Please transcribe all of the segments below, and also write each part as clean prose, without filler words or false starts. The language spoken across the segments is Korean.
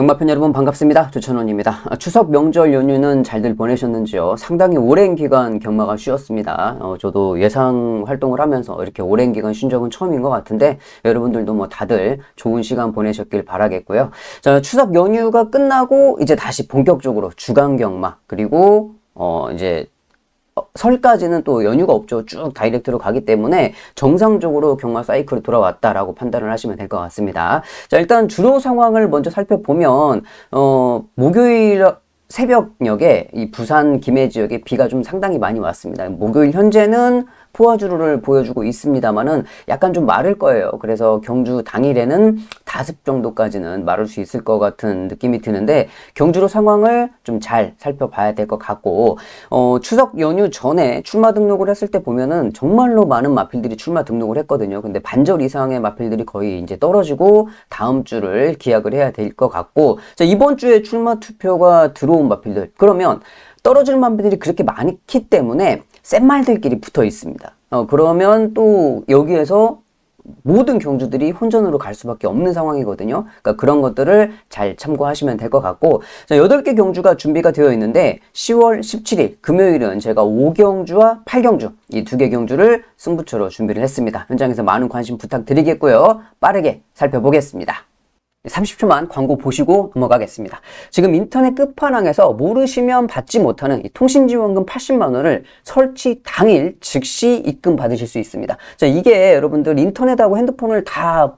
경마팬 여러분 반갑습니다. 조천원입니다. 추석 명절 연휴는 잘들 보내셨는지요? 상당히 오랜 기간 경마가 쉬었습니다. 저도 예상 활동을 하면서 이렇게 오랜 기간 쉰 적은 처음인 것 같은데 여러분들도 뭐 다들 좋은 시간 보내셨길 바라겠고요. 자, 추석 연휴가 끝나고 이제 다시 본격적으로 주간 경마 그리고 이제 설까지는 또 연휴가 없죠. 쭉 다이렉트로 가기 때문에 정상적으로 경마 사이클이 돌아왔다라고 판단을 하시면 될 것 같습니다. 자, 일단 주로 상황을 먼저 살펴보면 목요일 새벽녘에 이 부산 김해 지역에 비가 좀 상당히 많이 왔습니다. 목요일 현재는 포화주로를 보여주고 있습니다만은 약간 좀 마를 거예요. 그래서 경주 당일에는 다습 정도까지는 마를 수 있을 것 같은 느낌이 드는데 경주로 상황을 좀 잘 살펴봐야 될 것 같고 추석 연휴 전에 출마 등록을 했을 때 보면은 정말로 많은 마필들이 출마 등록을 했거든요. 근데 반절 이상의 마필들이 거의 이제 떨어지고 다음 주를 기약을 해야 될 것 같고 자, 이번 주에 출마 투표가 들어온 마필들 그러면 떨어질 마필들이 그렇게 많기 때문에 센 말들끼리 붙어 있습니다. 그러면 또 여기에서 모든 경주들이 혼전으로 갈 수밖에 없는 상황이거든요. 그러니까 그런 것들을 잘 참고하시면 될 것 같고 자, 8개 경주가 준비가 되어 있는데 10월 17일 금요일은 제가 5경주와 8경주 이 2개 경주를 승부처로 준비를 했습니다. 현장에서 많은 관심 부탁드리겠고요. 빠르게 살펴보겠습니다. 30초만 광고 보시고 넘어가겠습니다. 지금 인터넷 끝판왕에서 모르시면 받지 못하는 이 통신지원금 80만 원을 설치 당일 즉시 입금 받으실 수 있습니다. 자, 이게 여러분들 인터넷하고 핸드폰을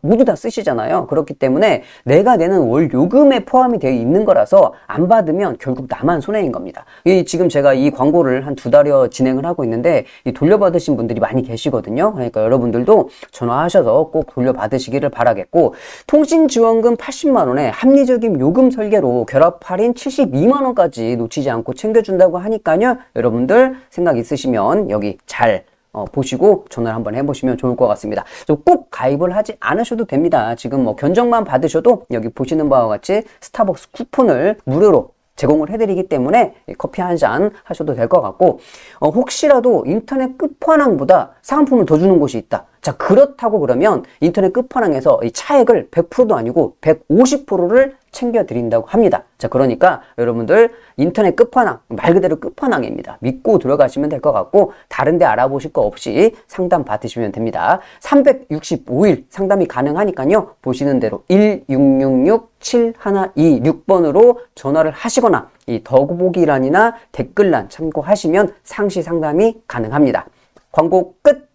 모두 다 쓰시잖아요. 그렇기 때문에 내가 내는 월 요금에 포함이 되어 있는 거라서 안 받으면 결국 나만 손해인 겁니다. 지금 제가 이 광고를 한 2달여 진행을 하고 있는데 돌려받으신 분들이 많이 계시거든요. 그러니까 여러분들도 전화하셔서 꼭 돌려받으시기를 바라겠고 통신지원금 80만 원에 합리적인 요금 설계로 결합 할인 72만 원까지 놓치지 않고 챙겨준다고 하니까요. 여러분들 생각 있으시면 여기 잘 보시고 전화를 한번 해보시면 좋을 것 같습니다. 꼭 가입을 하지 않으셔도 됩니다. 지금 뭐 견적만 받으셔도 여기 보시는 바와 같이 스타벅스 쿠폰을 무료로 제공을 해드리기 때문에 커피 한 잔 하셔도 될 것 같고 혹시라도 인터넷 끝판왕보다 상품을 더 주는 곳이 있다. 자, 그렇다고 그러면 인터넷 끝판왕에서 이 차액을 100%도 아니고 150%를 챙겨드린다고 합니다. 자, 그러니까 여러분들 인터넷 끝판왕, 말 그대로 끝판왕입니다. 믿고 들어가시면 될 것 같고 다른 데 알아보실 거 없이 상담 받으시면 됩니다. 365일 상담이 가능하니까요. 보시는 대로 1666-7126번으로 전화를 하시거나 이 더보기란이나 댓글란 참고하시면 상시 상담이 가능합니다. 광고 끝!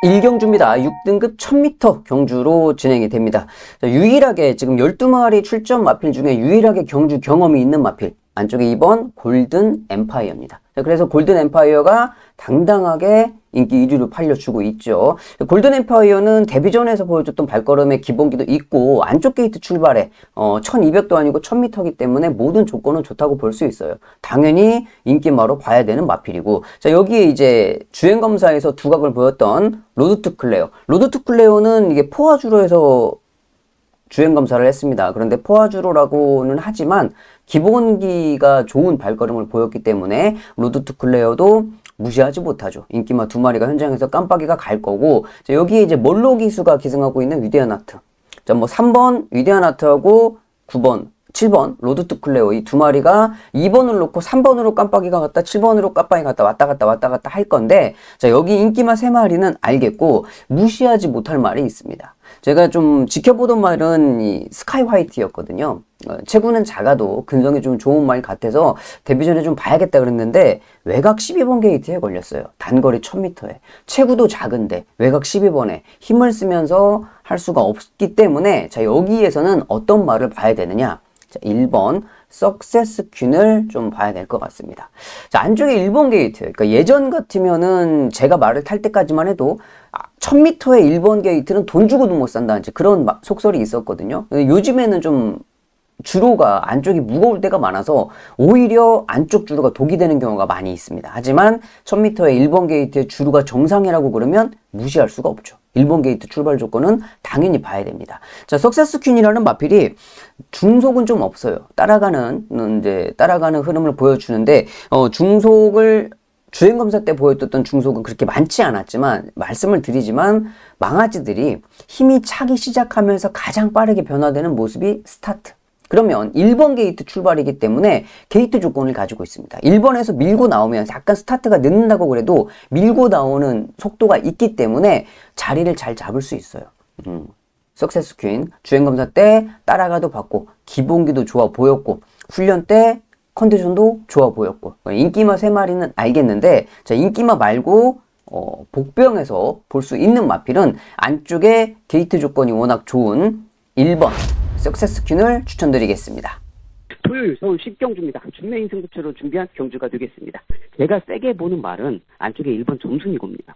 1경주입니다. 6등급 1000m 경주로 진행이 됩니다. 자, 유일하게 지금 12마리 출전 마필 중에 유일하게 경주 경험이 있는 마필 안쪽에 2번 골든 엠파이어입니다. 자, 그래서 골든 엠파이어가 당당하게 인기 1위로 팔려주고 있죠. 골든 엠파이어는 데뷔전에서 보여줬던 발걸음의 기본기도 있고 안쪽 게이트 출발에 1200도 아니고 1000m이기 때문에 모든 조건은 좋다고 볼 수 있어요. 당연히 인기마로 봐야 되는 마필이고 자, 여기에 이제 주행검사에서 두각을 보였던 로드 투 클레어. 로드 투 클레어는 이게 포화주로에서 주행검사를 했습니다. 그런데 포화주로라고는 하지만 기본기가 좋은 발걸음을 보였기 때문에 로드 투 클레어도 무시하지 못하죠. 인기마 2마리가 현장에서 깜빡이가 갈 거고 자, 여기에 이제 멀로 기수가 기승하고 있는 위대한 아트. 자, 뭐 3번 위대한 아트하고 9번 7번 로드 투 클레어 이 2마리가 2번을 놓고 3번으로 깜빡이가 갔다 7번으로 깜빡이 갔다 왔다 갔다 할 건데 자, 여기 인기마 3마리는 알겠고 무시하지 못할 말이 있습니다. 제가 좀 지켜보던 말은 이 스카이 화이트였거든요. 체구는 작아도 근성이 좀 좋은 말 같아서 데뷔 전에 좀 봐야겠다 그랬는데 외곽 12번 게이트에 걸렸어요. 단거리 1000m에. 체구도 작은데 외곽 12번에 힘을 쓰면서 할 수가 없기 때문에 자, 여기에서는 어떤 말을 봐야 되느냐. 자, 1번 석세스 퀸을 좀 봐야 될 것 같습니다. 자, 안쪽에 1번 게이트. 그러니까 예전 같으면은 제가 말을 탈 때까지만 해도 1000m의 1번 게이트는 돈 주고도 못 산다는 그런 속설이 있었거든요. 요즘에는 좀 주로가 안쪽이 무거울 때가 많아서 오히려 안쪽 주로가 독이 되는 경우가 많이 있습니다. 하지만 1000m의 1번 게이트의 주로가 정상이라고 그러면 무시할 수가 없죠. 1번 게이트 출발 조건은 당연히 봐야 됩니다. 자, 석세스 퀸이라는 마필이 중속은 좀 없어요. 따라가는 흐름을 보여주는데 중속을 주행검사 때 보여줬던 중속은 그렇게 많지 않았지만 말씀을 드리지만 망아지들이 힘이 차기 시작하면서 가장 빠르게 변화되는 모습이 스타트. 그러면 1번 게이트 출발이기 때문에 게이트 조건을 가지고 있습니다. 1번에서 밀고 나오면 약간 스타트가 늦는다고 그래도 밀고 나오는 속도가 있기 때문에 자리를 잘 잡을 수 있어요. 석세스 퀸 주행검사 때 따라가도 봤고 기본기도 좋아 보였고 훈련 때 컨디션도 좋아 보였고 인기마 3마리는 알겠는데 자, 인기마 말고 복병에서 볼 수 있는 마필은 안쪽에 게이트 조건이 워낙 좋은 1번 석세스 퀸을 추천드리겠습니다. 토요일 서울 10경주입니다. 준메인 승부처로 준비한 경주가 되겠습니다. 제가 세게 보는 말은 안쪽에 1번 점순이고입니다.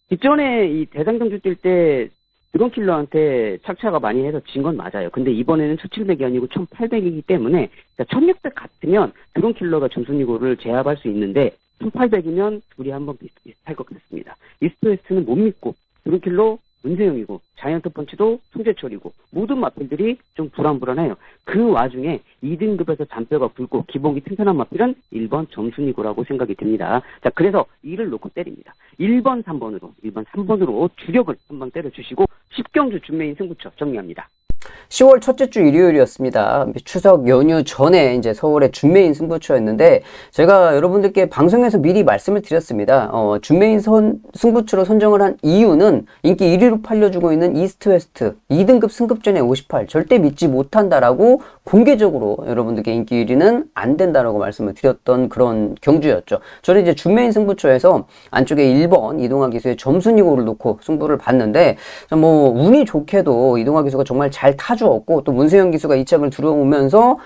기존에 이 대상경주 뛸 때 드론킬러한테 착차가 많이 해서 진 건 맞아요. 근데 이번에는 1700이 아니고 1800이기 때문에 1600 같으면 드론킬러가 점순이고를 제압할 수 있는데 1800이면 둘이 한번 비슷비슷할 것 같습니다. 이스트웨스트는 못 믿고 드론킬러 문세영이고 자이언트 펀치도 송재철이고 모든 마필들이 좀 불안불안해요. 그 와중에 2등급에서 잔뼈가 굵고 기본기 튼튼한 마필은 1번 점순이고라고 생각이 듭니다. 자, 그래서 이를 놓고 때립니다. 1번 3번으로 주력을 한번 때려주시고 10경주 준메인 승부처 정리합니다. 10월 첫째 주 일요일이었습니다. 추석 연휴 전에 이제 서울의 준메인 승부처였는데 제가 여러분들께 방송에서 미리 말씀을 드렸습니다. 준메인 승부처로 선정을 한 이유는 인기 1위로 팔려주고 있는 이스트 웨스트 2등급 승급전에 58 절대 믿지 못한다라고 공개적으로 여러분들께 인기 1위는 안 된다라고 말씀을 드렸던 그런 경주였죠. 저는 이제 준메인 승부처에서 안쪽에 1번 이동화 기수의 점순이고를 놓고 승부를 봤는데 뭐 운이 좋게도 이동화 기수가 정말 잘 타주었고 또 문세영 기수가 2착을 들어오면서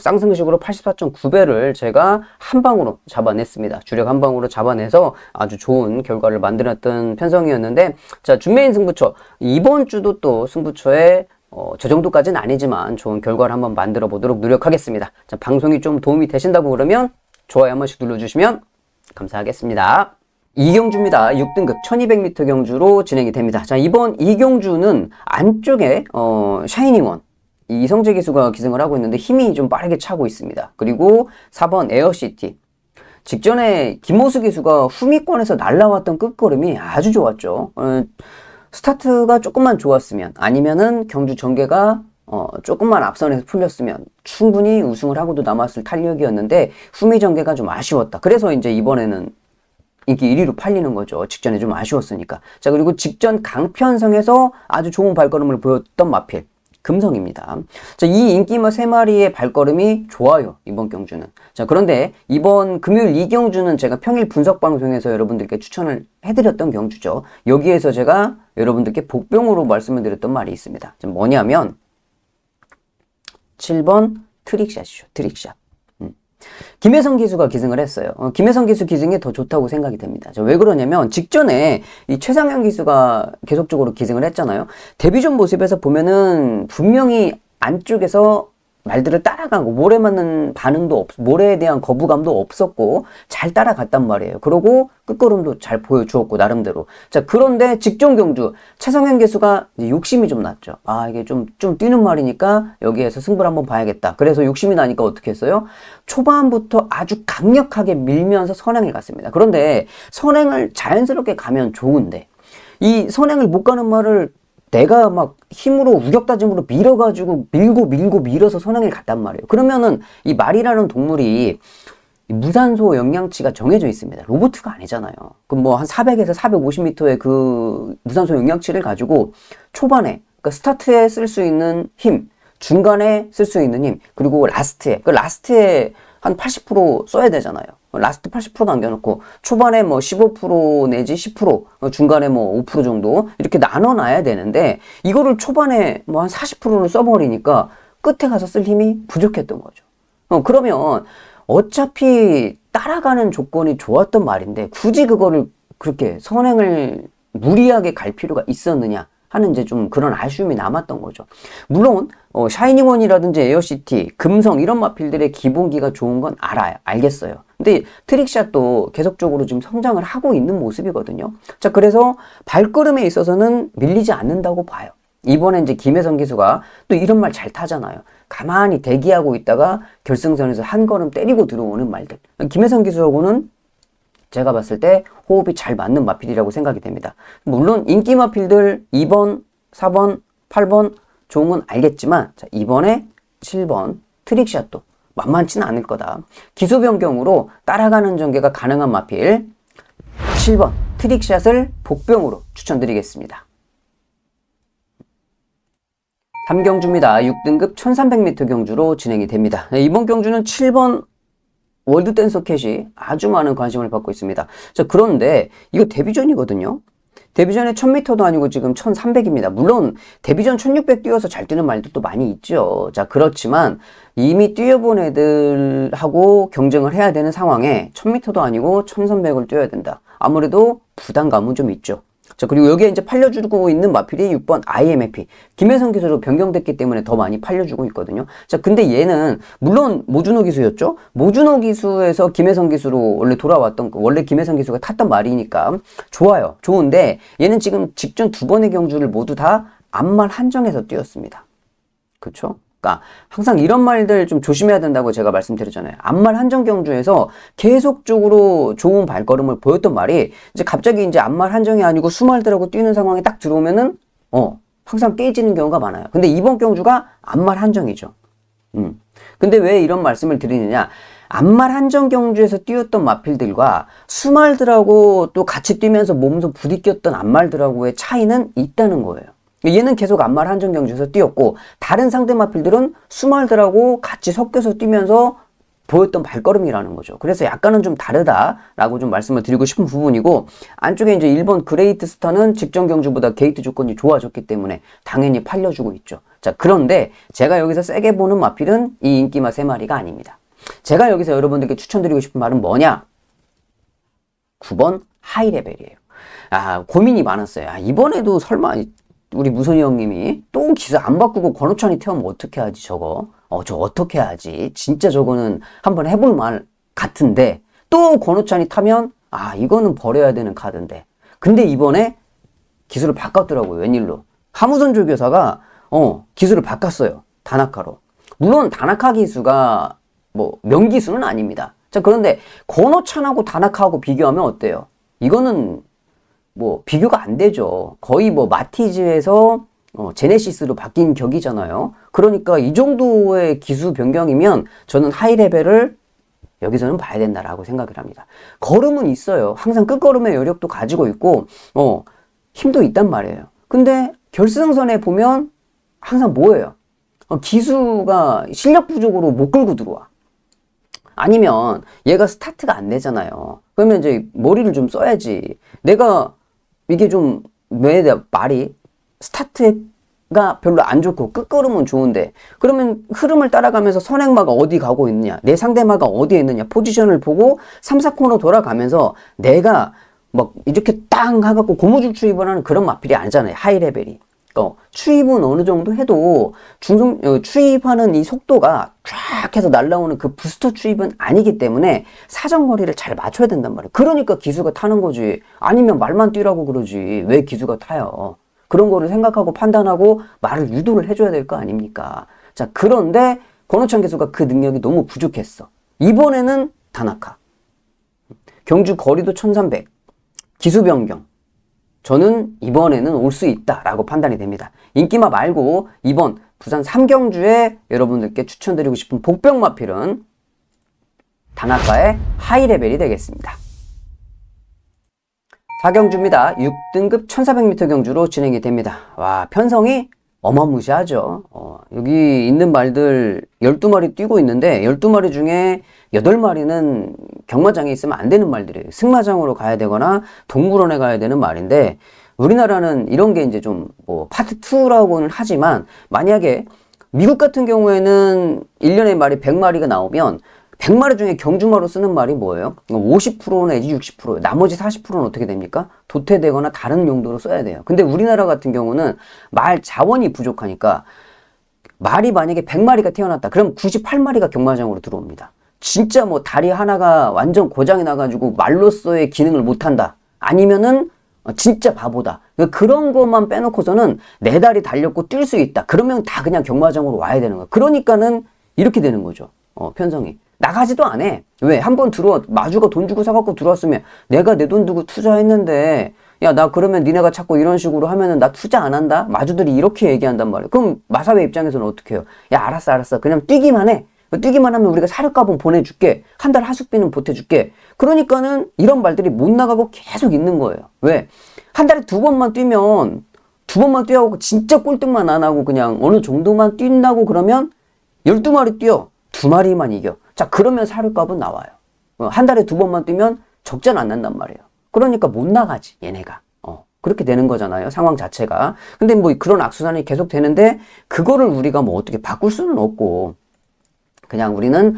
쌍승식으로 84.9배를 제가 한 방으로 잡아냈습니다. 주력 한 방으로 잡아내서 아주 좋은 결과를 만들었던 편성이었는데 자 준메인 승부처 이번 주도 또 승부처에 저 정도까지는 아니지만 좋은 결과를 한번 만들어 보도록 노력하겠습니다. 자, 방송이 좀 도움이 되신다고 그러면 좋아요 한 번씩 눌러주시면 감사하겠습니다. 이경주입니다. 6등급 1200m 경주로 진행이 됩니다. 자, 이번 이경주는 안쪽에 샤이닝원 이성재 기수가 기승을 하고 있는데 힘이 좀 빠르게 차고 있습니다. 그리고 4번 에어시티 직전에 김호수 기수가 후미권에서 날라왔던 끝걸음이 아주 좋았죠. 스타트가 조금만 좋았으면 아니면은 경주 전개가 조금만 앞선에서 풀렸으면 충분히 우승을 하고도 남았을 탄력이었는데 후미 전개가 좀 아쉬웠다. 그래서 이제 이번에는 인기 1위로 팔리는 거죠. 직전에 좀 아쉬웠으니까. 자, 그리고 직전 강편성에서 아주 좋은 발걸음을 보였던 마필 금성입니다. 자, 이 인기마 3마리의 발걸음이 좋아요. 이번 경주는. 자, 그런데 이번 금요일 이 경주는 제가 평일 분석 방송에서 여러분들께 추천을 해드렸던 경주죠. 여기에서 제가 여러분들께 복병으로 말씀을 드렸던 말이 있습니다. 뭐냐면 7번 트릭샷이죠. 트릭샷. 김혜성 기수가 기승을 했어요. 김혜성 기수 기승이 더 좋다고 생각이 됩니다. 왜 그러냐면 직전에 이 최상현 기수가 계속적으로 기승을 했잖아요. 데뷔전 모습에서 보면은 분명히 안쪽에서 말들을 따라가고 모래 맞는 반응도 모래에 대한 거부감도 없었고 잘 따라갔단 말이에요. 그러고 끝걸음도 잘 보여주었고 나름대로. 자, 그런데 직전 경주 최성현 기수가 이제 욕심이 좀 났죠. 아, 이게 좀 뛰는 말이니까 여기에서 승부를 한번 봐야겠다. 그래서 욕심이 나니까 어떻게 했어요? 초반부터 아주 강력하게 밀면서 선행을 갔습니다. 그런데 선행을 자연스럽게 가면 좋은데 이 선행을 못 가는 말을 내가 막 힘으로 우격다짐으로 밀어가지고 밀어서 선행을 갔단 말이에요. 그러면은 이 말이라는 동물이 무산소 영양치가 정해져 있습니다. 로봇가 아니잖아요. 그럼 뭐 한 400에서 450m의 그 무산소 영양치를 가지고 초반에 그러니까 스타트에 쓸 수 있는 힘, 중간에 쓸 수 있는 힘, 그리고 라스트에 한 80% 써야 되잖아요. 라스트 80% 남겨놓고 초반에 뭐 15% 내지 10% 중간에 뭐 5% 정도 이렇게 나눠놔야 되는데 이거를 초반에 뭐 한 40%를 써버리니까 끝에 가서 쓸 힘이 부족했던 거죠. 그러면 어차피 따라가는 조건이 좋았던 말인데 굳이 그거를 그렇게 선행을 무리하게 갈 필요가 있었느냐 하는 이제 좀 그런 아쉬움이 남았던 거죠. 물론 샤이닝원이라든지 에어시티, 금성 이런 마필들의 기본기가 좋은 건 알겠어요. 근데 트릭샷도 계속적으로 지금 성장을 하고 있는 모습이거든요. 자, 그래서 발걸음에 있어서는 밀리지 않는다고 봐요. 이번에 이제 김혜성 기수가 또 이런 말 잘 타잖아요. 가만히 대기하고 있다가 결승선에서 한 걸음 때리고 들어오는 말들. 김혜성 기수하고는 제가 봤을 때 호흡이 잘 맞는 마필이라고 생각이 됩니다. 물론 인기 마필들 2번, 4번, 8번 좋은 건 알겠지만 자, 이번에 7번 트릭샷도 만만치는 않을 거다. 기수 변경으로 따라가는 전개가 가능한 마필 7번 트릭샷을 복병으로 추천드리겠습니다. 3경주입니다. 6등급 1300m 경주로 진행이 됩니다. 이번 경주는 7번 월드 댄서 캣이 아주 많은 관심을 받고 있습니다. 자, 그런데 이거 데뷔전이거든요. 데뷔전에 1000m도 아니고 지금 1300입니다. 물론 데뷔전 1600 뛰어서 잘 뛰는 말들도 많이 있죠. 자, 그렇지만 이미 뛰어본 애들하고 경쟁을 해야 되는 상황에 1000m도 아니고 1300을 뛰어야 된다. 아무래도 부담감은 좀 있죠. 자, 그리고 여기에 이제 팔려주고 있는 마필이 6번 IMFP. 김혜성 기수로 변경됐기 때문에 더 많이 팔려주고 있거든요. 자, 근데 얘는, 물론 모준호 기수였죠? 모준호 기수에서 김혜성 기수로 원래 돌아왔던, 원래 김혜성 기수가 탔던 말이니까 좋아요. 좋은데, 얘는 지금 직전 두 번의 경주를 모두 다 앞말 한정에서 뛰었습니다. 그쵸? 그러니까 항상 이런 말들 좀 조심해야 된다고 제가 말씀드렸잖아요. 앞말 한정 경주에서 계속적으로 좋은 발걸음을 보였던 말이 이제 갑자기 이제 앞말 한정이 아니고 수말들하고 뛰는 상황에 딱 들어오면은 항상 깨지는 경우가 많아요. 근데 이번 경주가 앞말 한정이죠. 근데 왜 이런 말씀을 드리느냐? 앞말 한정 경주에서 뛰었던 마필들과 수말들하고 또 같이 뛰면서 몸소 부딪혔던 앞말들하고의 차이는 있다는 거예요. 얘는 계속 앞말 한정 경주에서 뛰었고 다른 상대 마필들은 수말들하고 같이 섞여서 뛰면서 보였던 발걸음이라는 거죠. 그래서 약간은 좀 다르다라고 좀 말씀을 드리고 싶은 부분이고 안쪽에 이제 1번 그레이트 스타는 직전 경주보다 게이트 조건이 좋아졌기 때문에 당연히 팔려주고 있죠. 자, 그런데 제가 여기서 세게 보는 마필은 이 인기마 3마리가 아닙니다. 제가 여기서 여러분들께 추천드리고 싶은 말은 뭐냐? 9번 하이레벨이에요. 고민이 많았어요. 이번에도 설마 우리 무선이 형님이 또 기수 안 바꾸고 권호찬이 태우면 어떻게 하지 저거? 저 어떻게 하지? 진짜 저거는 한번 해볼 말 같은데 또 권호찬이 타면 이거는 버려야 되는 카드인데 근데 이번에 기수를 바꿨더라고요. 웬일로? 하무선 조교사가 기수를 바꿨어요. 다나카로. 물론 다나카 기수가 뭐 명기수는 아닙니다. 자, 그런데 권호찬하고 다나카하고 비교하면 어때요? 이거는 뭐 비교가 안 되죠. 거의 뭐 마티즈에서 제네시스로 바뀐 격이잖아요. 그러니까 이 정도의 기수 변경이면 저는 하이레벨을 여기서는 봐야 된다라고 생각을 합니다. 걸음은 있어요. 항상 끝걸음의 여력도 가지고 있고 힘도 있단 말이에요. 근데 결승선에 보면 항상 뭐예요? 기수가 실력 부족으로 못 끌고 들어와. 아니면 얘가 스타트가 안 되잖아요. 그러면 이제 머리를 좀 써야지. 내가 이게 좀 왜 말이 스타트가 별로 안 좋고 끝걸음은 좋은데 그러면 흐름을 따라가면서 선행마가 어디 가고 있느냐 내 상대마가 어디에 있느냐 포지션을 보고 3, 4코너 돌아가면서 내가 막 이렇게 땅 하갖고 고무줄 추입을 하는 그런 마필이 아니잖아요. 하이레벨이. 추입은 어느 정도 해도 추입하는 이 속도가 쫙 해서 날라오는 그 부스터 추입은 아니기 때문에 사정거리를 잘 맞춰야 된단 말이에요. 그러니까 기수가 타는 거지. 아니면 말만 뛰라고 그러지. 왜 기수가 타요? 그런 거를 생각하고 판단하고 말을 유도를 해줘야 될 거 아닙니까? 자, 그런데 권호찬 기수가 그 능력이 너무 부족했어. 이번에는 다나카. 경주 거리도 1300. 기수 변경. 저는 이번에는 올 수 있다라고 판단이 됩니다. 인기마 말고 이번 부산 3경주에 여러분들께 추천드리고 싶은 복병 마필은 다나카의 하이레벨이 되겠습니다. 4경주입니다. 6등급 1400m 경주로 진행이 됩니다. 와, 편성이 어마무시하죠. 여기 있는 말들 12마리 뛰고 있는데 12마리 중에 8마리는 경마장에 있으면 안 되는 말들이에요. 승마장으로 가야 되거나 동물원에 가야 되는 말인데 우리나라는 이런 게 이제 좀 뭐 파트 2라고는 하지만 만약에 미국 같은 경우에는 1년에 말이 100마리가 나오면 100마리 중에 경주마로 쓰는 말이 뭐예요? 50% 내지 60%, 나머지 40%는 어떻게 됩니까? 도태되거나 다른 용도로 써야 돼요. 근데 우리나라 같은 경우는 말 자원이 부족하니까 말이 만약에 100마리가 태어났다. 그럼 98마리가 경마장으로 들어옵니다. 진짜 뭐 다리 하나가 완전 고장이 나가지고 말로서의 기능을 못한다. 아니면은 진짜 바보다. 그런 것만 빼놓고서는 내 다리 달렸고 뛸 수 있다. 그러면 다 그냥 경마장으로 와야 되는 거야. 그러니까는 이렇게 되는 거죠. 편성이. 나가지도 않아. 왜? 한번 마주가 돈 주고 사갖고 들어왔으면 내가 내 돈 두고 투자했는데 야, 나 그러면 니네가 자꾸 이런 식으로 하면은 나 투자 안 한다? 마주들이 이렇게 얘기한단 말이에요. 그럼 마사회 입장에서는 어떻게 해요? 야, 알았어. 그냥 뛰기만 해. 뛰기만 하면 우리가 사료값은 보내줄게. 한 달 하숙비는 보태줄게. 그러니까는 이런 말들이 못 나가고 계속 있는 거예요. 왜? 한 달에 2번만 뛰면 2번만 뛰어고 진짜 꼴등만 안 하고 그냥 어느 정도만 뛴다고 그러면 12마리 뛰어. 2마리만 이겨. 자, 그러면 사료값은 나와요. 한 달에 2번만 뛰면 적자는 안 난단 말이에요. 그러니까 못 나가지, 얘네가. 그렇게 되는 거잖아요, 상황 자체가. 근데 뭐 그런 악순환이 계속 되는데, 그거를 우리가 뭐 어떻게 바꿀 수는 없고, 그냥 우리는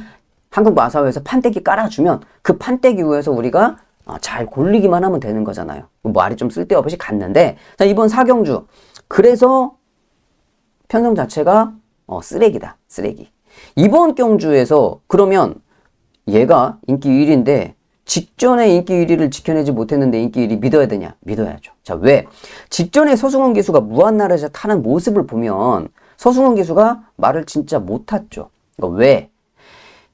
한국 마사회에서 판때기 깔아주면, 그 판때기 위에서 우리가 잘 골리기만 하면 되는 거잖아요. 말이 좀 쓸데없이 갔는데, 자, 이번 사경주. 그래서 편성 자체가 쓰레기다, 쓰레기. 이번 경주에서 그러면 얘가 인기 1위인데, 직전에 인기 1위를 지켜내지 못했는데 인기 1위 믿어야 되냐? 믿어야죠. 자, 왜? 직전에 서승원 기수가 무한나라에서 타는 모습을 보면 서승원 기수가 말을 진짜 못 탔죠. 그러니까 왜?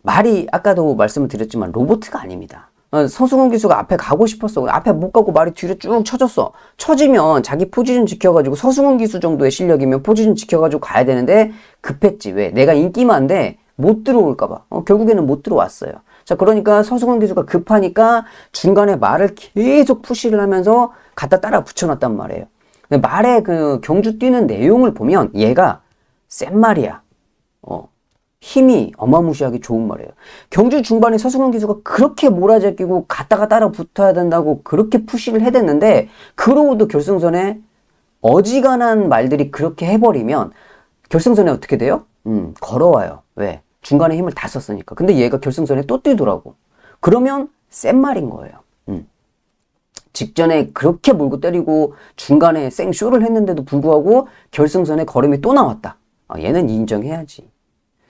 말이 아까도 말씀을 드렸지만 로봇가 아닙니다. 서승원 기수가 앞에 가고 싶었어. 앞에 못 가고 말이 뒤로 쭉 쳐졌어. 쳐지면 자기 포지션 지켜가지고 서승원 기수 정도의 실력이면 포지션 지켜가지고 가야 되는데 급했지. 왜? 내가 인기만데 못 들어올까봐. 결국에는 못 들어왔어요. 자, 그러니까 서승원 기수가 급하니까 중간에 말을 계속 푸시를 하면서 갖다 따라 붙여놨단 말이에요. 근데 말의 그 경주 뛰는 내용을 보면 얘가 센 말이야. 힘이 어마무시하게 좋은 말이에요. 경주 중반에 서승원 기수가 그렇게 몰아제끼고 갖다가 따라 붙어야 된다고 그렇게 푸시를 해댔는데, 그러고도 결승선에 어지간한 말들이 그렇게 해버리면 결승선에 어떻게 돼요? 걸어와요. 왜? 중간에 힘을 다 썼으니까. 근데 얘가 결승선에 또 뛰더라고. 그러면 센 말인 거예요. 직전에 그렇게 몰고 때리고 중간에 생쇼를 했는데도 불구하고 결승선에 걸음이 또 나왔다. 얘는 인정해야지.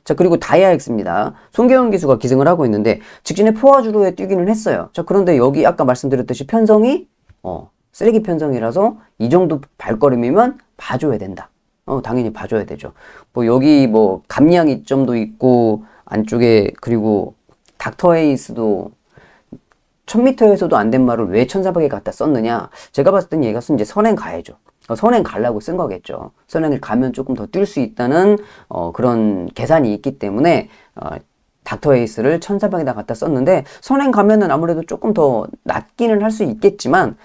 자, 그리고 다이아엑스입니다. 송계현 기수가 기승을 하고 있는데 직전에 포화주로에 뛰기는 했어요. 자, 그런데 여기 아까 말씀드렸듯이 편성이 쓰레기 편성이라서 이 정도 발걸음이면 봐줘야 된다. 당연히 봐줘야 되죠. 뭐 여기 뭐 감량 이점도 있고 안쪽에, 그리고 닥터 에이스도 1000m에서도 안 된 말을 왜 1400에 갖다 썼느냐? 제가 봤을 땐 얘가 이제 선행 가야죠. 선행 가려고 쓴 거겠죠. 선행을 가면 조금 더 뛸 수 있다는 그런 계산이 있기 때문에 닥터 에이스를 1400에다 갖다 썼는데, 선행 가면은 아무래도 조금 더 낮기는 할 수 있겠지만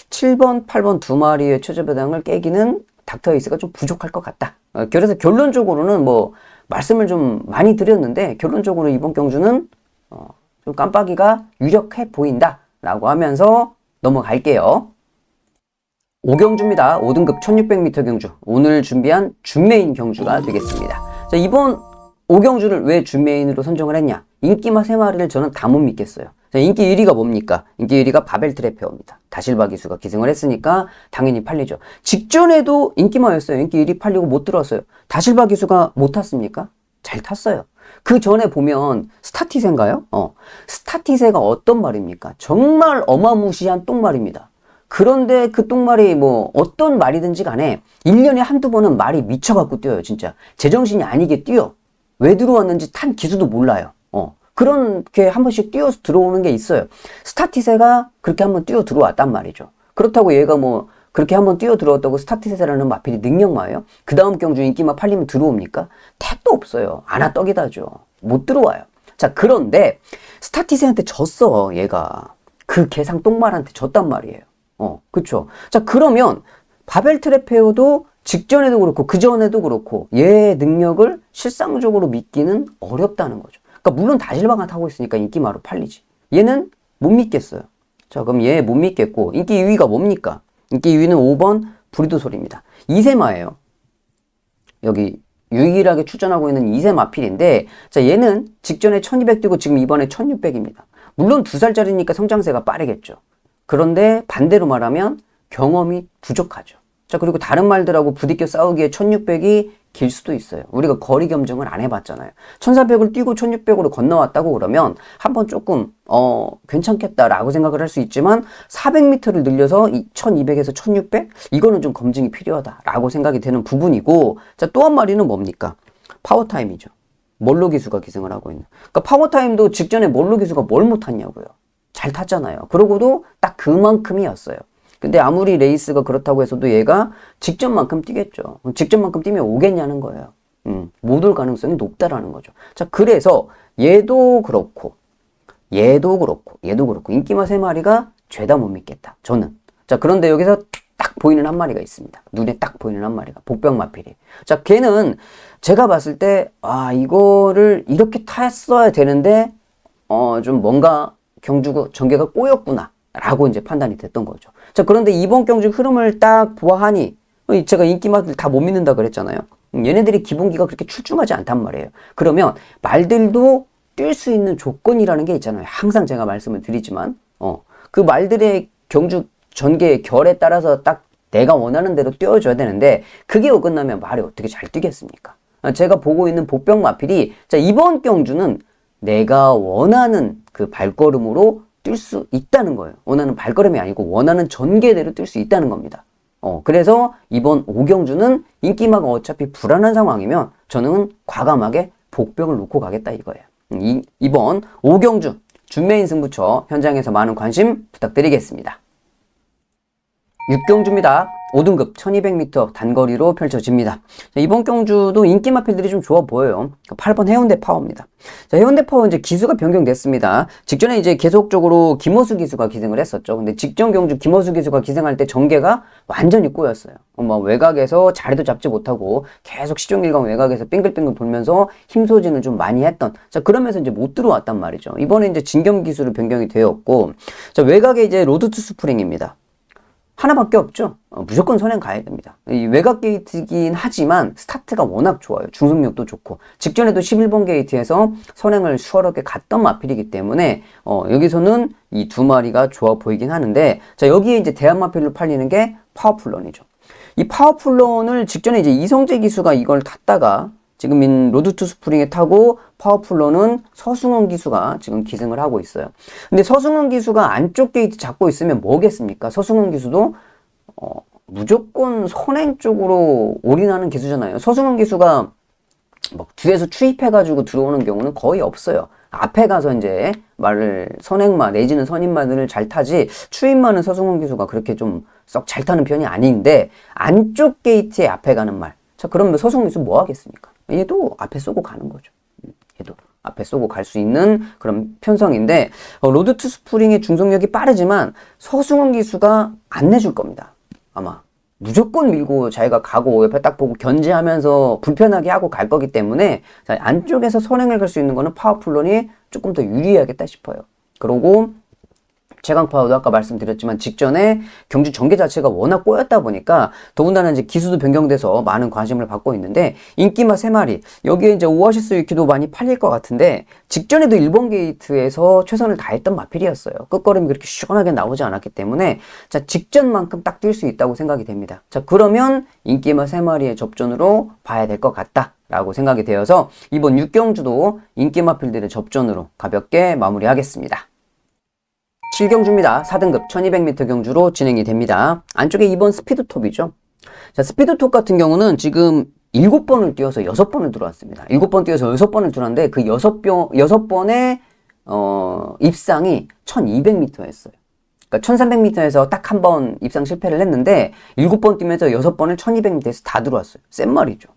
7번, 8번 두 마리의 최저배당을 깨기는 닥터 에이스가 좀 부족할 것 같다. 그래서 결론적으로는 뭐 말씀을 좀 많이 드렸는데, 결론적으로 이번 경주는 좀 깜빡이가 유력해 보인다 라고 하면서 넘어갈게요. 5경주입니다. 5등급 1600m 경주. 오늘 준비한 준메인 경주가 되겠습니다. 자, 이번 5경주를 왜 준메인으로 선정을 했냐? 인기마 3마리를 저는 다 못 믿겠어요. 자, 인기 1위가 뭡니까? 인기 1위가 바벨 트레페어입니다. 다실바 기수가 기승을 했으니까 당연히 팔리죠. 직전에도 인기마였어요. 인기 1위 팔리고 못 들어왔어요. 다실바 기수가 못 탔습니까? 잘 탔어요. 그 전에 보면 스타티세인가요? 스타티세가 어떤 말입니까? 정말 어마무시한 똥말입니다. 그런데 그 똥말이 뭐 어떤 말이든지 간에 1년에 한두 번은 말이 미쳐갖고 뛰어요. 진짜 제정신이 아니게 뛰어. 왜 들어왔는지 탄 기수도 몰라요. 그렇게 한 번씩 뛰어서 들어오는 게 있어요. 스타티세가 그렇게 한번 뛰어 들어왔단 말이죠. 그렇다고 얘가 뭐 그렇게 한번 뛰어 들어왔다고 스타티세라는 마필이 능력마예요? 그 다음 경주 인기마 팔리면 들어옵니까? 택도 없어요. 아나 떡이다죠. 못 들어와요. 자, 그런데 스타티세한테 졌어, 얘가. 그 개상 똥말한테 졌단 말이에요. 그쵸. 자, 그러면 바벨 트레페어도 직전에도 그렇고 그 전에도 그렇고 얘의 능력을 실상적으로 믿기는 어렵다는 거죠. 그러니까 물론 다실바가 타고 있으니까 인기마로 팔리지. 얘는 못 믿겠어요. 자, 그럼 얘 못 믿겠고, 인기 2위가 뭡니까? 인기 2위는 5번 브리도솔입니다. 2세마예요. 여기 유일하게 출전하고 있는 2세 마필인데, 자, 얘는 직전에 1200 뛰고 지금 이번에 1600입니다. 물론 2살짜리니까 성장세가 빠르겠죠. 그런데 반대로 말하면 경험이 부족하죠. 자, 그리고 다른 말들하고 부딪혀 싸우기에 1600이 길 수도 있어요. 우리가 거리 겸정을 안 해봤잖아요. 1400을 뛰고 1600으로 건너왔다고 그러면 한번 조금 괜찮겠다라고 생각을 할 수 있지만 400m를 늘려서 1200에서 1600? 이거는 좀 검증이 필요하다라고 생각이 되는 부분이고, 자, 또 한 마리는 뭡니까? 파워타임이죠. 몰로 기수가 기승을 하고 있는. 그러니까 파워타임도 직전에 몰로 기수가 뭘 못탔냐고요. 잘 탔잖아요. 그러고도 딱 그만큼이었어요. 근데 아무리 레이스가 그렇다고 해서도 얘가 직전만큼 뛰겠죠. 직전만큼 뛰면 오겠냐는 거예요. 못 올 가능성이 높다라는 거죠. 자, 그래서 얘도 그렇고 인기마 3마리가 죄다 못 믿겠다. 저는. 자, 그런데 여기서 딱 보이는 한 마리가 있습니다. 눈에 딱 보이는 한 마리가 복병마필이. 자, 걔는 제가 봤을 때 이거를 이렇게 탔어야 되는데 좀 뭔가 경주 전개가 꼬였구나 라고 이제 판단이 됐던 거죠. 자, 그런데 이번 경주 흐름을 딱 보아하니 제가 인기마들 다 못 믿는다 그랬잖아요. 얘네들이 기본기가 그렇게 출중하지 않단 말이에요. 그러면 말들도 뛸 수 있는 조건이라는 게 있잖아요. 항상 제가 말씀을 드리지만 그 말들의 경주 전개의 결에 따라서 딱 내가 원하는 대로 뛰어줘야 되는데 그게 어긋나면 말이 어떻게 잘 뛰겠습니까? 제가 보고 있는 복병마필이 자, 이번 경주는 내가 원하는 그 발걸음으로 뛸 수 있다는 거예요. 원하는 발걸음이 아니고 원하는 전개대로 뛸 수 있다는 겁니다. 그래서 이번 5경주는 인기마가 어차피 불안한 상황이면 저는 과감하게 복병을 놓고 가겠다 이거예요. 이번 5경주 준메인 승부처 현장에서 많은 관심 부탁드리겠습니다. 6경주입니다. 5등급 1200m 단거리로 펼쳐집니다. 자, 이번 경주도 인기마필들이 좀 좋아 보여요. 8번 해운대 파워입니다. 자, 해운대 파워 이제 기수가 변경됐습니다. 직전에 이제 계속적으로 김호수 기수가 기승을 했었죠. 근데 직전 경주 김호수 기수가 기승할 때 전개가 완전히 꼬였어요. 외곽에서 자리도 잡지 못하고 계속 시종일관 외곽에서 빙글빙글 돌면서 힘 소진을 좀 많이 했던. 자, 그러면서 이제 못 들어왔단 말이죠. 이번에 이제 진겸 기수로 변경이 되었고, 자, 외곽에 이제 로드 투 스프링입니다. 하나밖에 없죠. 무조건 선행 가야 됩니다. 이 외곽 게이트이긴 하지만 스타트가 워낙 좋아요. 중속력도 좋고 직전에도 11번 게이트에서 선행을 수월하게 갔던 마필이기 때문에 여기서는 이 두 마리가 좋아 보이긴 하는데 자, 여기에 이제 대한마필로 팔리는 게 파워풀런이죠. 이 파워풀런을 직전에 이제 이성재 기수가 이걸 탔다가 지금 로드 투 스프링에 타고 파워풀런은 서승원 기수가 지금 기승을 하고 있어요. 근데 서승원 기수가 안쪽 게이트 잡고 있으면 뭐겠습니까? 서승원 기수도 무조건 선행 쪽으로 올인하는 기수잖아요. 서승원 기수가 막 뒤에서 추입해가지고 들어오는 경우는 거의 없어요. 앞에 가서 이제 말을 선행마 내지는 선임마들을 잘 타지 추입마는 서승원 기수가 그렇게 좀 썩 잘 타는 편이 아닌데 안쪽 게이트에 앞에 가는 말. 자, 그러면 서승원 기수 뭐 하겠습니까? 얘도 앞에 쏘고 가는 거죠. 얘도 앞에 쏘고 갈 수 있는 그런 편성인데 로드 투 스프링의 중속력이 빠르지만 서승원 기수가 안 내줄 겁니다. 아마 무조건 밀고 자기가 가고 옆에 딱 보고 견제하면서 불편하게 하고 갈 거기 때문에 자, 안쪽에서 선행을 갈 수 있는 거는 파워풀런이 조금 더 유리하겠다 싶어요. 그리고 최강파워도 아까 말씀드렸지만 직전에 경주 전개 자체가 워낙 꼬였다 보니까 더군다나 이제 기수도 변경돼서 많은 관심을 받고 있는데 인기마 3마리 여기에 이제 오아시스 위키도 많이 팔릴 것 같은데 직전에도 1번 게이트에서 최선을 다했던 마필이었어요. 끝걸음이 그렇게 시원하게 나오지 않았기 때문에 자, 직전만큼 딱 뛸 수 있다고 생각이 됩니다. 자, 그러면 인기마 3마리의 접전으로 봐야 될 것 같다 라고 생각이 되어서 이번 6경주도 인기마필들의 접전으로 가볍게 마무리하겠습니다. 7경주입니다. 4등급 1200m 경주로 진행이 됩니다. 안쪽에 2번 스피드톱이죠. 자, 스피드톱 같은 경우는 지금 7번을 뛰어서 6번을 들어왔습니다. 7번 뛰어서 6번을 들어왔는데 그 6번의 입상이 1200m였어요. 그러니까 1300m에서 딱 한 번 입상 실패를 했는데 7번 뛰면서 6번을 1200m에서 다 들어왔어요. 센 말이죠.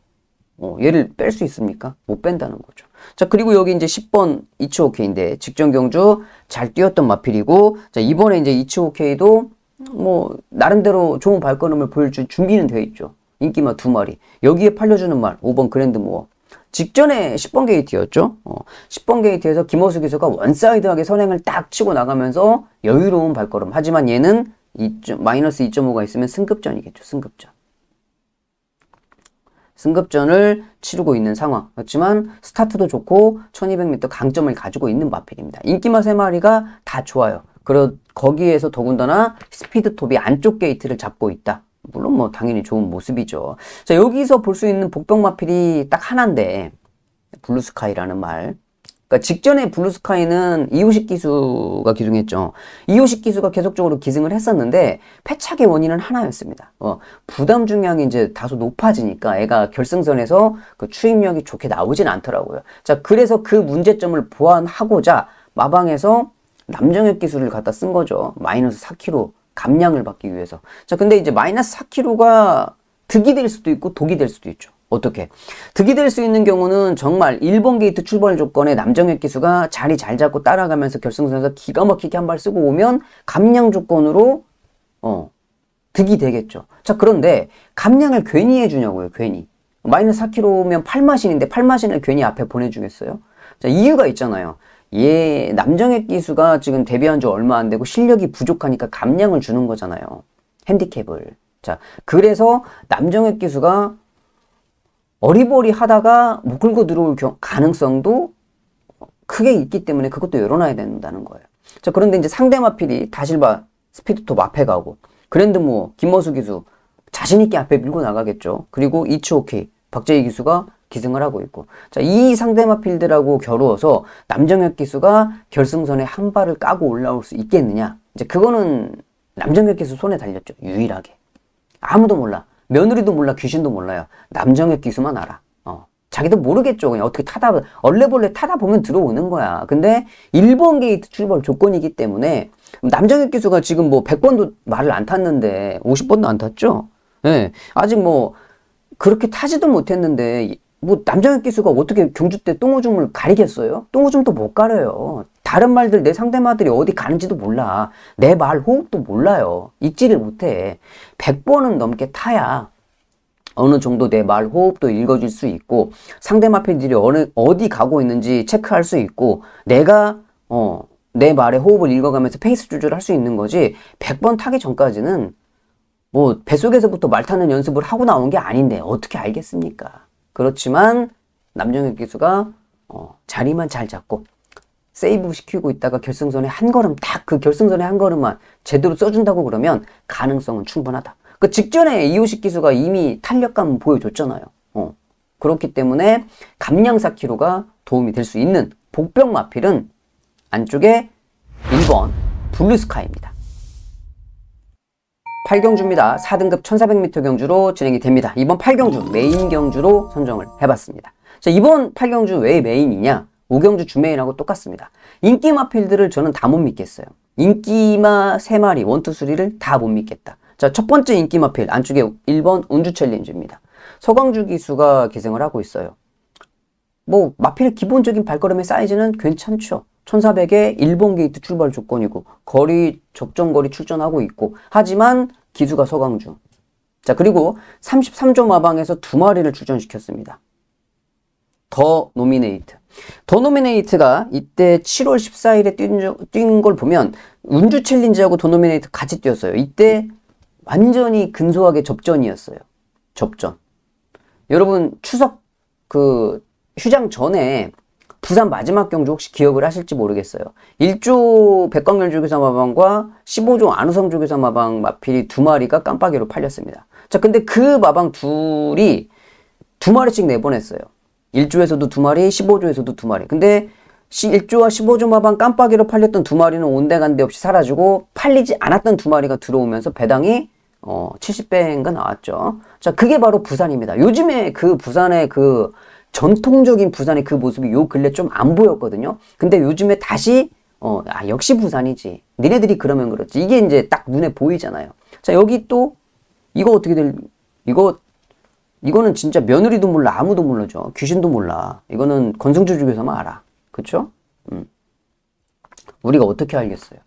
얘를 뺄 수 있습니까? 못 뺀다는 거죠. 자, 그리고 여기 이제 10번 이츠오케이인데 직전 경주 잘 뛰었던 마필이고 자, 이번에 이제 이츠오케이도 뭐 나름대로 좋은 발걸음을 보여줄 준비는 되어 있죠. 인기마 2마리. 여기에 팔려주는 말 5번 그랜드모어. 직전에 10번 게이트였죠. 10번 게이트에서 김호수 기수가 원사이드하게 선행을 딱 치고 나가면서 여유로운 발걸음. 하지만 얘는 마이너스 2.5가 있으면 승급전이겠죠. 승급전을 치르고 있는 상황. 그렇지만 스타트도 좋고 1200m 강점을 가지고 있는 마필입니다. 인기마 3마리가 다 좋아요. 거기에서 더군다나 스피드톱이 안쪽 게이트를 잡고 있다. 물론 뭐 당연히 좋은 모습이죠. 자, 여기서 볼 수 있는 복병 마필이 딱 하나인데 블루스카이라는 말. 그러니까 직전에 블루스카이는 이호식 기수가 기승했죠. 이호식 기수가 계속적으로 기승을 했었는데 패착의 원인은 하나였습니다. 부담 중량이 이제 다소 높아지니까 애가 결승선에서 그 추입력이 좋게 나오진 않더라고요. 자, 그래서 그 문제점을 보완하고자 마방에서 남정혁 기수를 갖다 쓴 거죠. 마이너스 4kg 감량을 받기 위해서. 자, 근데 이제 마이너스 4kg가 득이 될 수도 있고 독이 될 수도 있죠. 어떻게? 득이 될 수 있는 경우는 정말 1번 게이트 출발 조건에 남정혁 기수가 자리 잘 잡고 따라가면서 결승선에서 기가 막히게 한 발 쓰고 오면 감량 조건으로 득이 되겠죠. 자, 그런데 감량을 괜히 해주냐고요, 괜히. 마이너스 4kg면 8마신인데 8마신을 괜히 앞에 보내주겠어요? 자, 이유가 있잖아요. 남정혁 기수가 지금 데뷔한 지 얼마 안 되고 실력이 부족하니까 감량을 주는 거잖아요. 핸디캡을. 자, 그래서 남정혁 기수가 어리버리 하다가 못 끌고 들어올 가능성도 크게 있기 때문에 그것도 열어놔야 된다는 거예요. 자, 그런데 이제 상대 마필이 다실바 스피드톱 앞에 가고, 그랜드모어, 김머수 기수 자신있게 앞에 밀고 나가겠죠. 그리고 이츠오케이, 박재희 기수가 기승을 하고 있고. 자, 이 상대 마필들하고 겨루어서 남정혁 기수가 결승선에 한 발을 까고 올라올 수 있겠느냐. 이제 그거는 남정혁 기수 손에 달렸죠. 유일하게. 아무도 몰라. 며느리도 몰라, 귀신도 몰라요. 남정혁 기수만 알아. 자기도 모르겠죠. 그냥 어떻게 얼레벌레 타다 보면 들어오는 거야. 근데 1번 게이트 출발 조건이기 때문에 남정혁 기수가 지금 뭐 100번도 말을 안 탔는데 50번도 안 탔죠? 예. 아직 뭐 그렇게 타지도 못했는데 뭐 남정혁 기수가 어떻게 경주 때 똥오줌을 가리겠어요? 똥오줌도 못 가려요. 다른 말들 내 상대마들이 어디 가는지도 몰라. 내 말 호흡도 몰라요. 읽지를 못해. 100번은 넘게 타야 어느 정도 내 말 호흡도 읽어줄 수 있고 상대 마필들이 어디 가고 있는지 체크할 수 있고 내가 내 말의 호흡을 읽어가면서 페이스 조절할 수 있는 거지. 100번 타기 전까지는 뭐 뱃속에서부터 말 타는 연습을 하고 나온 게 아닌데 어떻게 알겠습니까? 그렇지만 남정혁 기수가 자리만 잘 잡고 세이브 시키고 있다가 결승선에 한 걸음 딱 그 결승선에 한 걸음만 제대로 써준다고 그러면 가능성은 충분하다. 그 직전에 이호식 기수가 이미 탄력감 보여줬잖아요. 그렇기 때문에 감량 4kg가 도움이 될 수 있는 복병 마필은 안쪽에 1번 블루스카이입니다. 8경주입니다. 4등급 1400m 경주로 진행이 됩니다. 이번 8경주 메인 경주로 선정을 해봤습니다. 자, 이번 8경주 왜 메인이냐? 5경주 주메인하고 똑같습니다. 인기마필들을 저는 다 못 믿겠어요. 인기마 3마리, 1, 2, 3를 다 못 믿겠다. 자, 첫 번째 인기마필 안쪽에 1번 운주 챌린지입니다. 서광주 기수가 기승을 하고 있어요. 뭐 마필의 기본적인 발걸음의 사이즈는 괜찮죠. 1400에 1번 게이트 출발 조건이고 적정거리 출전하고 있고 하지만 기수가 서광주. 자, 그리고 33조 마방에서 2마리를 출전시켰습니다. 더 노미네이트가 이때 7월 14일에 뛴 걸 보면 운주 챌린지하고 더 노미네이트 같이 뛰었어요. 이때 완전히 근소하게 접전이었어요. 접전. 여러분 추석 휴장 전에 부산 마지막 경주 혹시 기억을 하실지 모르겠어요. 1조 백광열조교사 마방과 15조 안우성 조교사 마방 마필이 2마리가 깜빡이로 팔렸습니다. 자, 근데 그 마방 둘이 2마리씩 내보냈어요. 1조에서도 2마리, 15조에서도 2마리. 근데 1조와 15조 마방 깜빡이로 팔렸던 2마리는 온데간데 없이 사라지고 팔리지 않았던 2마리가 들어오면서 배당이 70배인가 나왔죠. 자, 그게 바로 부산입니다. 요즘에 그 부산의 전통적인 부산의 그 모습이 요 근래 좀 안 보였거든요. 근데 요즘에 다시 역시 부산이지. 니네들이 그러면 그렇지. 이게 이제 딱 눈에 보이잖아요. 자, 여기 또 이거 어떻게 이거는 진짜 며느리도 몰라. 아무도 모르죠. 귀신도 몰라. 이거는 권승주 주교사만 알아. 그쵸? 우리가 어떻게 알겠어요?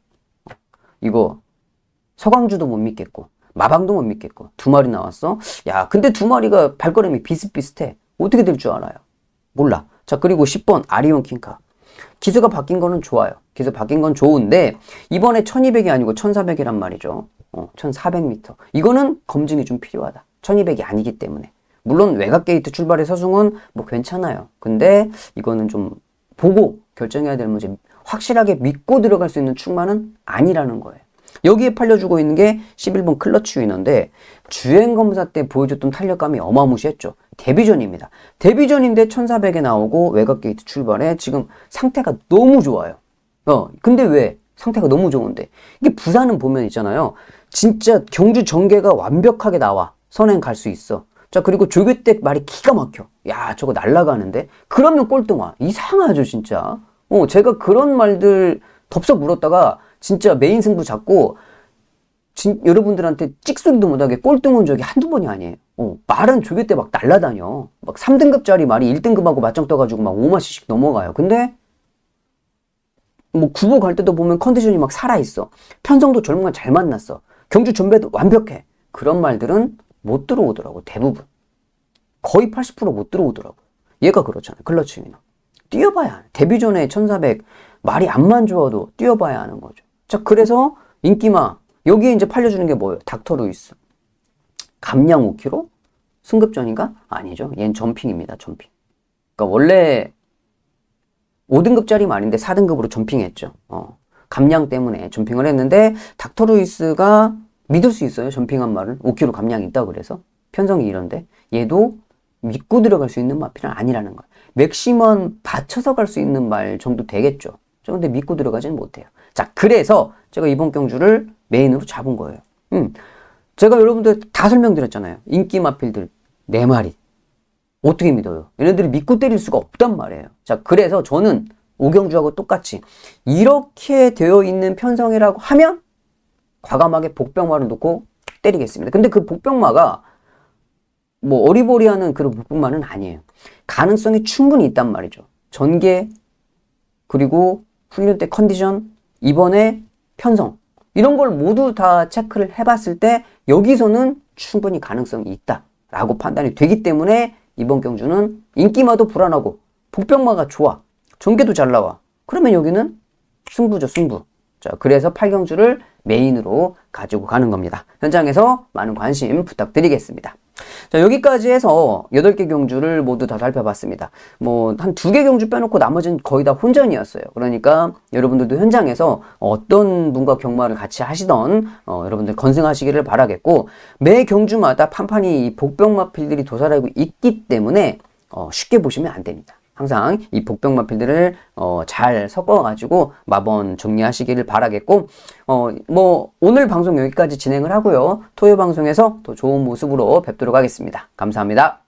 이거 서광주도 못 믿겠고 마방도 못 믿겠고 2마리 나왔어? 야, 근데 2마리가 발걸음이 비슷비슷해. 어떻게 될 줄 알아요? 몰라. 자, 그리고 10번 아리온 킹카. 기수가 바뀐 거는 좋아요. 기수 바뀐 건 좋은데 이번에 1200이 아니고 1400이란 말이죠. 1400m. 이거는 검증이 좀 필요하다. 1200이 아니기 때문에. 물론 외곽 게이트 출발의 서승은 뭐 괜찮아요. 근데 이거는 좀 보고 결정해야 될 문제. 확실하게 믿고 들어갈 수 있는 충만은 아니라는 거예요. 여기에 팔려주고 있는 게 11번 클러치 위너인데 주행검사 때 보여줬던 탄력감이 어마무시했죠. 데뷔전입니다. 데뷔전인데 1400에 나오고 외곽 게이트 출발에 지금 상태가 너무 좋아요. 근데 왜? 상태가 너무 좋은데. 이게 부산은 보면 있잖아요. 진짜 경주 전개가 완벽하게 나와. 선행 갈 수 있어. 자, 그리고 조교댁 말이 기가 막혀. 야, 저거 날아가는데? 그러면 꼴등와. 이상하죠, 진짜. 제가 그런 말들 덥석 물었다가 진짜 메인 승부 잡고 여러분들한테 찍소리도 못하게 꼴등한 적이 한두 번이 아니에요. 말은 조교 때 막 날라다녀. 막 3등급짜리 말이 1등급하고 맞짱 떠가지고 막 5마시씩 넘어가요. 근데 뭐 구보 갈 때도 보면 컨디션이 막 살아있어. 편성도 정말 잘 만났어. 경주 전배도 완벽해. 그런 말들은 못 들어오더라고. 대부분. 거의 80% 못 들어오더라고. 얘가 그렇잖아요. 클러치윙이나. 뛰어봐야 하는. 데뷔 전에 1400 말이 안만 좋아도 뛰어봐야 하는 거죠. 자, 그래서 인기마. 여기에 이제 팔려주는 게 뭐예요? 닥터 루이스. 감량 5kg? 승급전인가? 아니죠. 얘는 점핑입니다. 점핑. 그러니까 원래 5등급짜리 말인데 4등급으로 점핑했죠. 감량 때문에 점핑을 했는데 닥터 루이스가 믿을 수 있어요. 점핑한 말을. 5kg 감량이 있다 그래서. 편성이 이런데 얘도 믿고 들어갈 수 있는 마필은 아니라는 거예요. 맥시멈 받쳐서 갈 수 있는 말 정도 되겠죠. 근데 믿고 들어가지는 못해요. 자, 그래서 제가 이번 경주를 메인으로 잡은 거예요. 제가 여러분들 다 설명드렸잖아요. 인기 마필들 4마리. 어떻게 믿어요? 얘네들이 믿고 때릴 수가 없단 말이에요. 자, 그래서 저는 오경주하고 똑같이 이렇게 되어 있는 편성이라고 하면 과감하게 복병마를 놓고 때리겠습니다. 근데 그 복병마가 뭐 어리버리하는 그런 복병마는 아니에요. 가능성이 충분히 있단 말이죠. 전개, 그리고 훈련 때 컨디션, 이번에 편성 이런 걸 모두 다 체크를 해봤을 때 여기서는 충분히 가능성이 있다라고 판단이 되기 때문에 이번 경주는 인기마도 불안하고 복병마가 좋아. 전개도 잘 나와. 그러면 여기는 승부죠, 승부. 자, 그래서 8경주를 메인으로 가지고 가는 겁니다. 현장에서 많은 관심 부탁드리겠습니다. 자, 여기까지 해서 8개 경주를 모두 다 살펴봤습니다. 뭐, 한 2개 경주 빼놓고 나머지는 거의 다 혼전이었어요. 그러니까 여러분들도 현장에서 어떤 분과 경마를 같이 하시던, 여러분들 건승하시기를 바라겠고, 매 경주마다 판판이 복병마필들이 도사리고 있기 때문에, 쉽게 보시면 안 됩니다. 항상 이 복병마필들을 잘 섞어가지고 마번 정리하시기를 바라겠고 뭐 오늘 방송 여기까지 진행을 하고요. 토요 방송에서 또 좋은 모습으로 뵙도록 하겠습니다. 감사합니다.